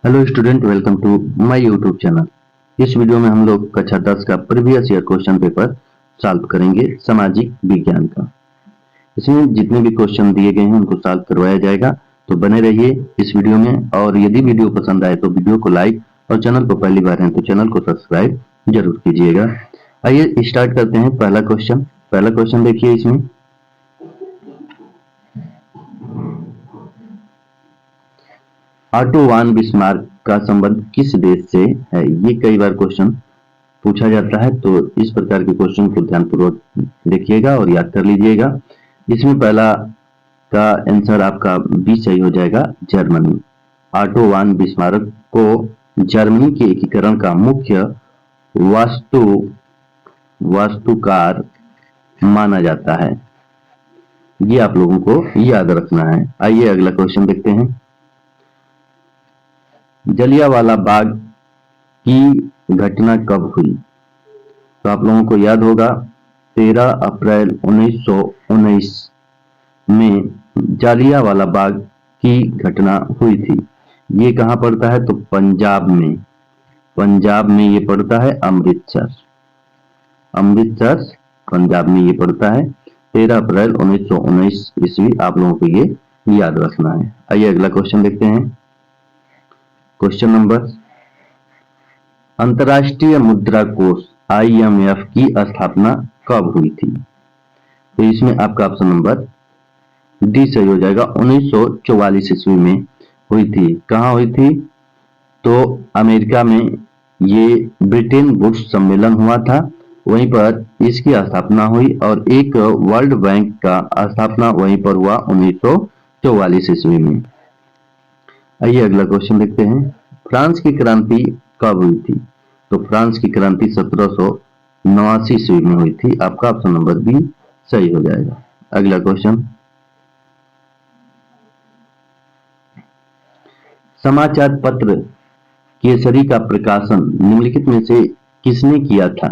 Hello student, welcome to my YouTube channel. इस video में हम लोग कक्षा 10 का previous year question paper solve करेंगे सामाजिक विज्ञान का। इसमें जितने भी क्वेश्चन दिए गए हैं उनको सॉल्व करवाया जाएगा, तो बने रहिए इस वीडियो में। और यदि वीडियो पसंद आए तो वीडियो को लाइक और चैनल को पहली बार है तो चैनल को सब्सक्राइब जरूर कीजिएगा। आइए स्टार्ट करते हैं। पहला क्वेश्चन देखिए। इसमें ऑटो वान बिस्मार्क का संबंध किस देश से है? ये कई बार क्वेश्चन पूछा जाता है, तो इस प्रकार के क्वेश्चन को ध्यानपूर्वक देखिएगा और याद कर लीजिएगा। इसमें पहला का आंसर आपका बी सही हो जाएगा, जर्मनी। ऑटो वान बिस्मार्क को जर्मनी के एकीकरण का मुख्य वास्तुकार माना जाता है। ये आप लोगों को याद रखना है। आइए अगला क्वेश्चन देखते हैं। जलियांवाला बाग की घटना कब हुई? तो आप लोगों को याद होगा 13 अप्रैल 1919 में जलियांवाला बाग की घटना हुई थी। ये कहां पड़ता है? तो पंजाब में ये पड़ता है, अमृतसर पंजाब में ये पड़ता है। 13 अप्रैल 1919 ईस्वी आप लोगों को ये याद रखना है। आइए अगला क्वेश्चन देखते हैं। क्वेश्चन नंबर, अंतर्राष्ट्रीय मुद्रा कोष IMF की स्थापना कब हुई थी? तो इसमें आपका ऑप्शन नंबर डी सही हो जाएगा। 1944 ईस्वी में हुई थी। कहां हुई थी? तो अमेरिका में ये ब्रिटेन वुड्स सम्मेलन हुआ था, वहीं पर इसकी स्थापना हुई और एक वर्ल्ड बैंक का स्थापना वहीं पर हुआ 1944 ईस्वी में। आइए अगला क्वेश्चन देखते हैं। फ्रांस की क्रांति कब हुई थी? तो फ्रांस की क्रांति 1789 ईस्वी में हुई थी। आपका ऑप्शन नंबर बी सही हो जाएगा। अगला क्वेश्चन, समाचार पत्र केसरी का प्रकाशन निम्नलिखित में से किसने किया था?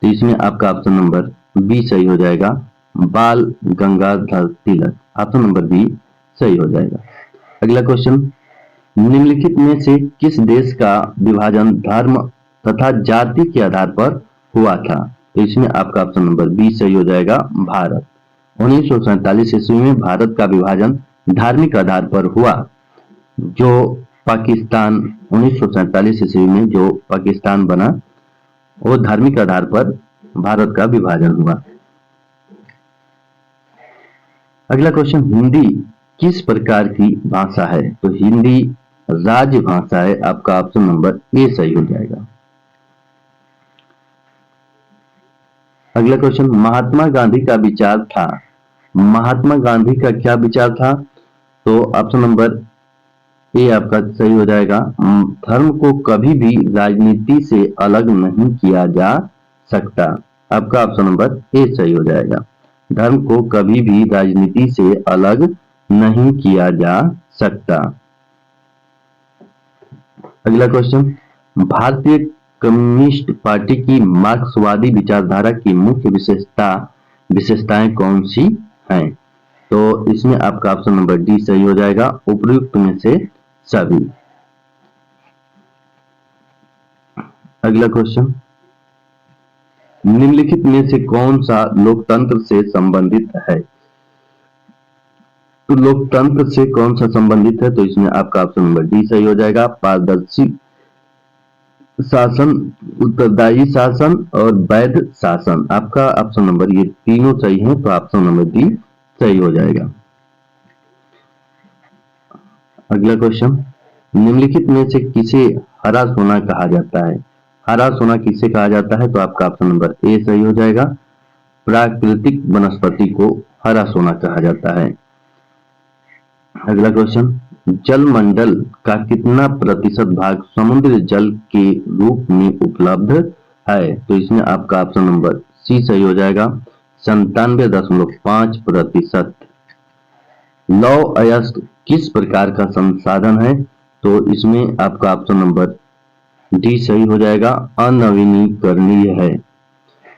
तो इसमें आपका ऑप्शन नंबर बी सही हो जाएगा, बाल Gangadhar Tilak. Option number B सही हो जाएगा। अगला क्वेश्चन, निम्नलिखित में से किस देश का विभाजन धर्म तथा जाति के आधार पर हुआ था? तो इसमें आपका ऑप्शन नंबर बी सही हो जाएगा, भारत। 1947 ईस्वी में भारत का विभाजन धार्मिक आधार पर हुआ। जो पाकिस्तान 1947 ईस्वी में जो पाकिस्तान बना, वो धार्मिक आधार पर भारत का विभाजन हुआ। अगला क्वेश्चन, हिंदी किस प्रकार की भाषा है? तो हिंदी राजभाषा है। आपका ऑप्शन नंबर ए सही हो जाएगा। अगला क्वेश्चन, महात्मा गांधी का विचार था। महात्मा गांधी का क्या विचार था? तो ऑप्शन नंबर ए आपका सही हो जाएगा, धर्म को कभी भी राजनीति से अलग नहीं किया जा सकता। आपका ऑप्शन नंबर ए सही हो जाएगा, धर्म को कभी भी राजनीति से अलग नहीं किया जा सकता। अगला क्वेश्चन, भारतीय कम्युनिस्ट पार्टी की मार्क्सवादी विचारधारा की मुख्य विशेषताएं कौन सी हैं? तो इसमें आपका ऑप्शन नंबर डी सही हो जाएगा, उपयुक्त में से सभी। अगला क्वेश्चन, निम्नलिखित में से कौन सा लोकतंत्र से संबंधित है? तो लोकतंत्र से कौन सा संबंधित है? तो इसमें आपका ऑप्शन नंबर डी सही हो जाएगा, पारदर्शी शासन, उत्तरदायी शासन और वैध शासन। आपका ऑप्शन नंबर ये तीनों सही है, तो ऑप्शन नंबर डी सही हो जाएगा। अगला क्वेश्चन, निम्नलिखित में से किसे हरा सोना कहा जाता है? हरा सोना किसे कहा जाता है? तो आपका ऑप्शन नंबर ए सही हो जाएगा, प्राकृतिक वनस्पति को हरा सोना कहा जाता है। अगला क्वेश्चन, जलमंडल का कितना प्रतिशत भाग समुद्र जल के रूप में उपलब्ध है? तो इसमें आपका ऑप्शन नंबर सी सही हो जाएगा, 97.5%। लौह अयस्क किस प्रकार का संसाधन है? तो इसमें आपका ऑप्शन नंबर डी सही हो जाएगा, अनवीनीकरणीय है।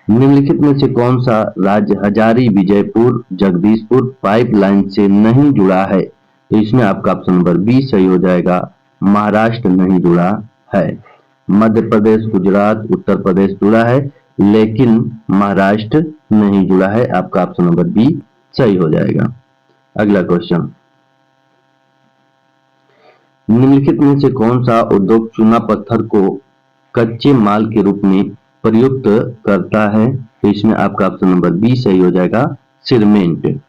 निम्नलिखित में से कौन सा राज्य हजारी विजयपुर जगदीशपुर पाइपलाइन से नहीं जुड़ा है? तो इसमें आपका ऑप्शन नंबर बी सही हो जाएगा, महाराष्ट्र नहीं जुड़ा है। मध्य प्रदेश, गुजरात, उत्तर प्रदेश जुड़ा है, लेकिन महाराष्ट्र नहीं जुड़ा है। आपका ऑप्शन नंबर बी सही हो जाएगा। अगला क्वेश्चन, निम्नलिखित में से कौन सा उद्योग चूना पत्थर को कच्चे माल के रूप में प्रयुक्त करता है? तो इसमें आपका ऑप्शन नंबर बी सही हो जाएगा, सीमेंट।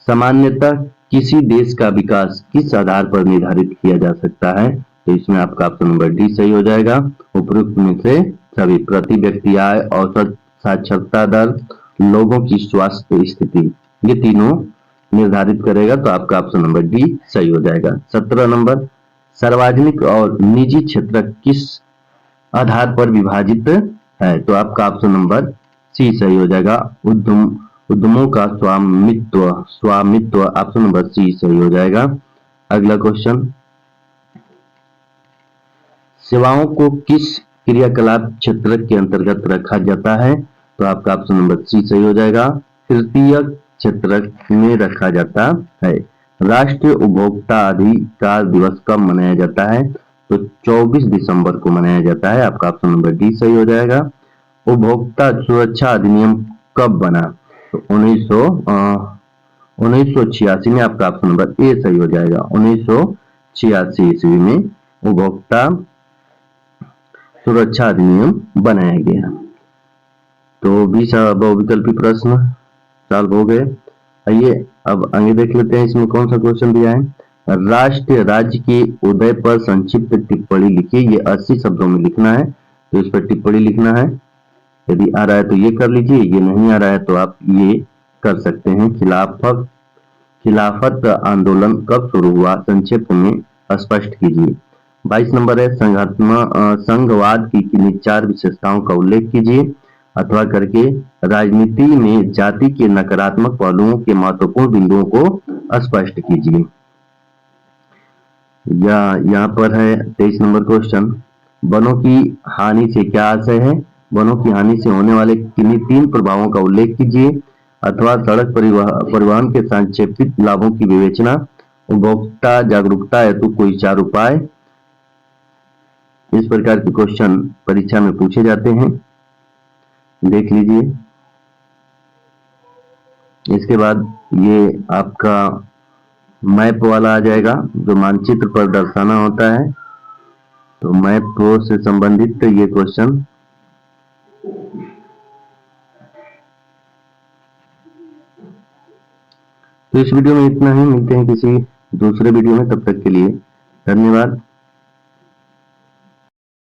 सामान्यतः किसी देश का विकास किस आधार पर निर्धारित किया जा सकता है? तो इसमें आपका ऑप्शन नंबर डी सही हो जाएगा, उपरोक्त में से सभी। प्रति व्यक्ति आय, औसत साक्षरता दर, लोगों की स्वास्थ्य स्थिति, ये तीनों निर्धारित करेगा। तो आपका ऑप्शन नंबर डी सही हो जाएगा। 17 नंबर, सार्वजनिक और निजी क्षेत्र किस आधार पर विभाजित है? तो आपका ऑप्शन नंबर सी सही हो जाएगा, उद्यमों का स्वामित्व। ऑप्शन नंबर सी सही हो जाएगा। अगला क्वेश्चन, सेवाओं को किस क्रियाकलाप क्षेत्र के अंतर्गत रखा जाता है? तो आपका ऑप्शन नंबर सी सही हो जाएगा, तृतीय क्षेत्र में रखा जाता है। राष्ट्रीय उपभोक्ता अधिकार दिवस कब मनाया जाता है? तो 24 दिसंबर को मनाया जाता है। आपका ऑप्शन नंबर डी सही हो जाएगा। उपभोक्ता सुरक्षा अधिनियम कब बना? तो 1986 में। आपका ऑप्शन नंबर ए सही हो जाएगा, 1986 ईस्वी में उपभोक्ता सुरक्षा अधिनियम बनाया गया। तो 20 बहुविकल्पी प्रश्न सॉल्व हो गए। आइए अब आगे देख लेते हैं, इसमें कौन सा क्वेश्चन दिया है। राष्ट्र राज्य के उदय पर संक्षिप्त टिप्पणी लिखिए। ये 80 शब्दों में लिखना है, तो इस पर टिप्पणी लिखना है। यदि आ रहा है तो ये कर लीजिए, ये नहीं आ रहा है तो आप ये कर सकते हैं। खिलाफत आंदोलन कब शुरू हुआ? संक्षेप में स्पष्ट कीजिए। 22 नंबर है, संघवाद की किन्हीं 4 विशेषताओं का उल्लेख कीजिए अथवा करके राजनीति में जाति के नकारात्मक पहलुओं के महत्वपूर्ण बिंदुओं को स्पष्ट कीजिए। या यहाँ पर है 23 नंबर क्वेश्चन, वनों की हानि से क्या आशय है? वनों की हानि से होने वाले किन्हीं 3 प्रभावों का उल्लेख कीजिए अथवा सड़क परिवहन के संक्षेपित लाभों की विवेचना, उपभोक्ता जागरूकता हेतु कोई 4 उपाय। इस प्रकार के क्वेश्चन परीक्षा में पूछे जाते हैं, देख लीजिए। इसके बाद ये आपका मैप वाला आ जाएगा, जो मानचित्र पर दर्शाना होता है। तो मैप से संबंधित ये क्वेश्चन। तो इस वीडियो में इतना ही, मिलते हैं किसी दूसरे वीडियो में, तब तक के लिए धन्यवाद।